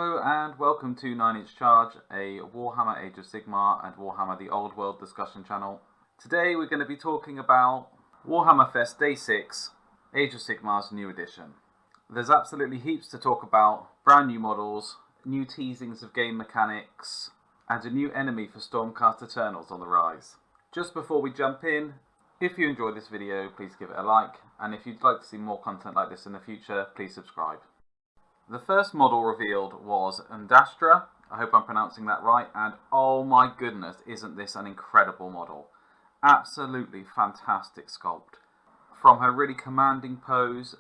Hello and welcome to 9-Inch Charge, a Warhammer Age of Sigmar and Warhammer the Old World discussion channel. Today we're going to be talking about Warhammer Fest Day 6, Age of Sigmar's new edition. There's absolutely heaps to talk about, brand new models, new teasings of game mechanics, and a new enemy for Stormcast Eternals on the rise. Just before we jump in, if you enjoyed this video, please give it a like, and if you'd like to see more content like this in the future, please subscribe. The first model revealed was Andastra, I hope I'm pronouncing that right, and oh my goodness, isn't this an incredible model. Absolutely fantastic sculpt. From her really commanding pose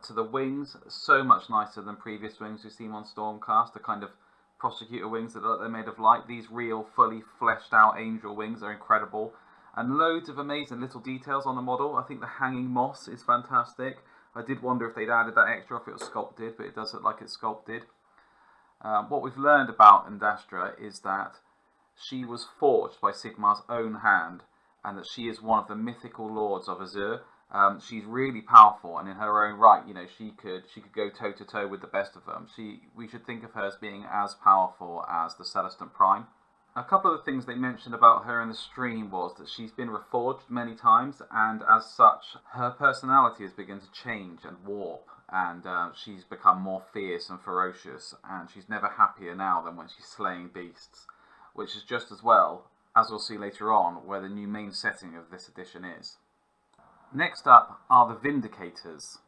to the wings, so much nicer than previous wings we've seen on Stormcast, the kind of prosecutor wings that are made of light. These real, fully fleshed out angel wings are incredible. And loads of amazing little details on the model. I think the hanging moss is fantastic. I did wonder if they'd added that extra, if it was sculpted, but it does look like it's sculpted. What we've learned about Andastra is that she was forged by Sigmar's own hand, and that she is one of the mythical lords of Azure. She's really powerful, and in her own right, you know, she could go toe to toe with the best of them. We should think of her as being as powerful as the Celestant Prime. A couple of the things they mentioned about her in the stream was that she's been reforged many times, and as such her personality has begun to change and warp, and she's become more fierce and ferocious, and she's never happier now than when she's slaying beasts, which is just as well, as we'll see later on, where the new main setting of this edition is. Next up are the Vindicators.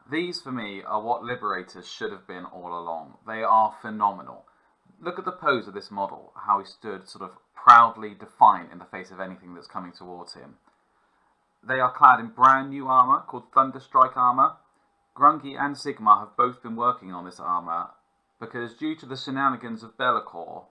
These for me are what Liberators should have been all along. They are phenomenal. Look at the pose of this model, how he stood sort of proudly defiant in the face of anything that's coming towards him. They are clad in brand new armour called Thunderstrike armour. Grungy and Sigmar have both been working on this armour because due to the shenanigans of Be'lakor,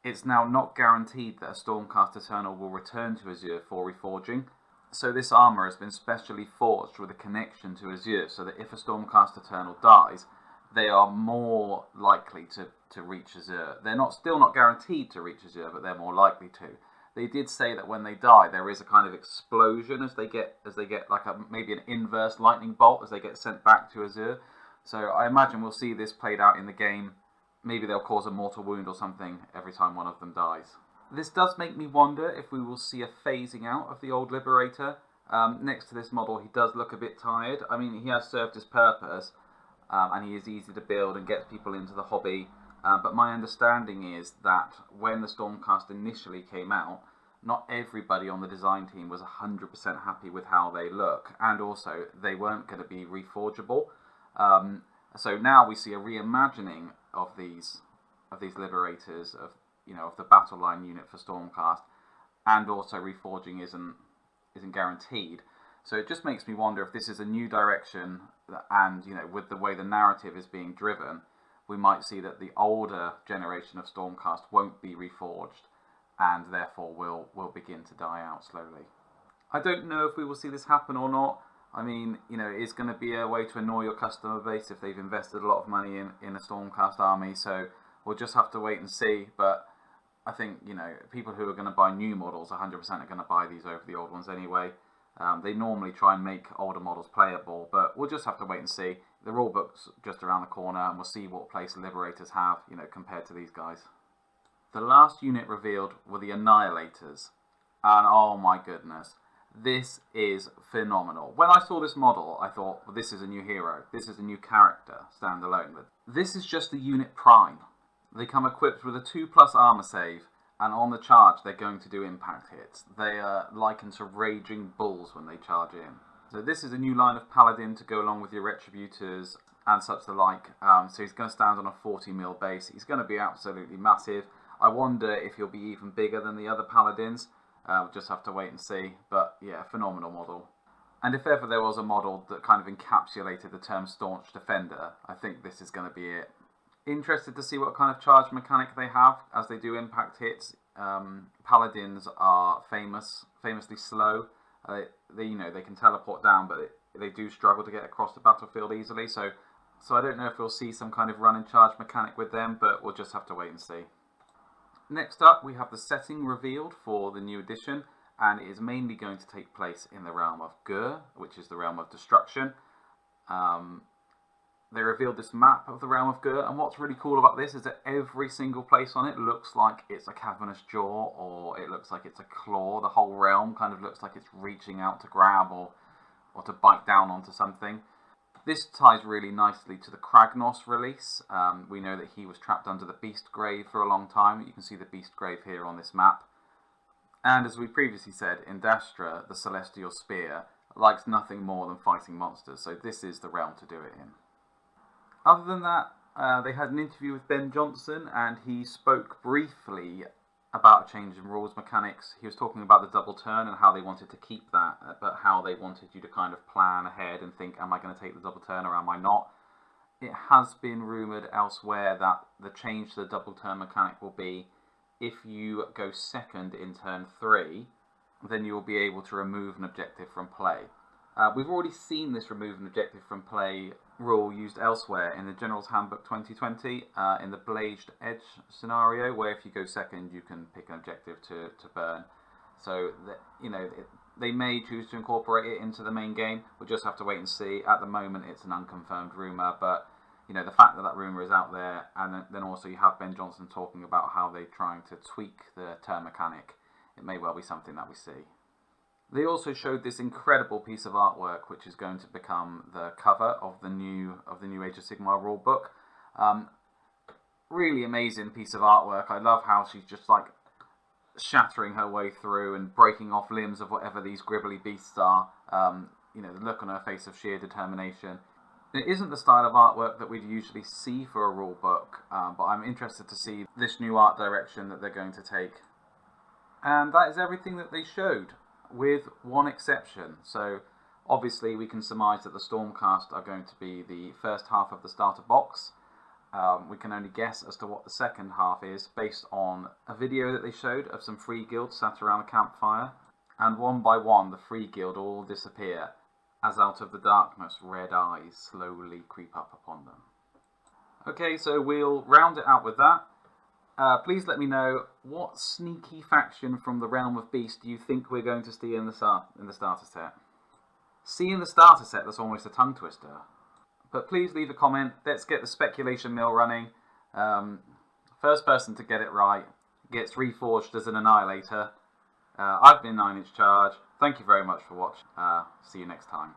it's now not guaranteed that a Stormcast Eternal will return to Azure for reforging. So this armour has been specially forged with a connection to Azure so that if a Stormcast Eternal dies, they are more likely to reach Azure. They're still not guaranteed to reach Azure, but they're more likely to. They did say that when they die, there is a kind of explosion as they get like maybe an inverse lightning bolt as they get sent back to Azure. So I imagine we'll see this played out in the game. Maybe they'll cause a mortal wound or something every time one of them dies. This does make me wonder if we will see a phasing out of the old Liberator. Next to this model, he does look a bit tired. I mean, he has served his purpose. And he is easy to build and gets people into the hobby. But my understanding is that when the Stormcast initially came out, not everybody on the design team was 100% happy with how they look, and also they weren't going to be reforgeable. So now we see a reimagining of these Liberators, of the battle line unit for Stormcast, and also reforging isn't guaranteed. So it just makes me wonder if this is a new direction, and with the way the narrative is being driven, we might see that the older generation of Stormcast won't be reforged, and therefore will begin to die out slowly. I don't know if we will see this happen or not. I mean, it is going to be a way to annoy your customer base if they've invested a lot of money in a Stormcast army, so we'll just have to wait and see. But I think, people who are going to buy new models 100% are going to buy these over the old ones anyway. They normally try and make older models playable, but we'll just have to wait and see. The rulebook's just around the corner, and we'll see what place Liberators have, compared to these guys. The last unit revealed were the Annihilators, and oh my goodness, this is phenomenal. When I saw this model, I thought, well, this is a new hero. This is a new character, standalone. But this is just the unit prime. They come equipped with a 2+ armor save, and on the charge, they're going to do impact hits. They are likened to raging bulls when they charge in. So this is a new line of Paladin to go along with your Retributors and such the like. So he's going to stand on a 40mm base. He's going to be absolutely massive. I wonder if he'll be even bigger than the other Paladins. We'll just have to wait and see. But yeah, phenomenal model. And if ever there was a model that kind of encapsulated the term Staunch Defender, I think this is going to be it. Interested to see what kind of charge mechanic they have as they do impact hits. Paladins are famously slow. They can teleport down, but they do struggle to get across the battlefield easily. So I don't know if we'll see some kind of run and charge mechanic with them, but we'll just have to wait and see. Next up, we have the setting revealed for the new edition, and it is mainly going to take place in the realm of Gur, which is the realm of destruction. they revealed this map of the Realm of Gur, and what's really cool about this is that every single place on it looks like it's a cavernous jaw, or it looks like it's a claw. The whole realm kind of looks like it's reaching out to grab or to bite down onto something. This ties really nicely to the Kragnos release. We know that he was trapped under the Beast Grave for a long time. You can see the Beast Grave here on this map. And as we previously said, Andastra, the Celestial Spear, likes nothing more than fighting monsters, so this is the realm to do it in. Other than that, they had an interview with Ben Johnson, and he spoke briefly about a change in rules mechanics. He was talking about the double turn and how they wanted to keep that, but how they wanted you to kind of plan ahead and think, am I going to take the double turn or am I not? It has been rumoured elsewhere that the change to the double turn mechanic will be, if you go second in turn 3, then you will be able to remove an objective from play. We've already seen this remove an objective from play rule used elsewhere in the General's Handbook 2020 in the Blazed Edge scenario, where if you go second you can pick an objective to burn. So they may choose to incorporate it into the main game. We'll just have to wait and see. At the moment it's an unconfirmed rumour, but the fact that rumour is out there, and then also you have Ben Johnson talking about how they're trying to tweak the turn mechanic, it may well be something that we see. They also showed this incredible piece of artwork, which is going to become the cover of the new Age of Sigmar rulebook. Really amazing piece of artwork. I love how she's just like shattering her way through and breaking off limbs of whatever these gribbly beasts are. The look on her face of sheer determination. It isn't the style of artwork that we'd usually see for a rulebook, but I'm interested to see this new art direction that they're going to take. And that is everything that they showed, with one exception. So obviously we can surmise that the Stormcast are going to be the first half of the starter box. We can only guess as to what the second half is based on a video that they showed of some free guilds sat around a campfire, and one by one the free guild all disappear as out of the darkness red eyes slowly creep up upon them. Okay, so we'll round it out with that. Please let me know, what sneaky faction from the Realm of Beast do you think we're going to see in the starter set? See in the starter set, that's almost a tongue twister. But please leave a comment. Let's get the speculation mill running. First person to get it right gets reforged as an Annihilator. I've been 9 Inch Charge. Thank you very much for watching. See you next time.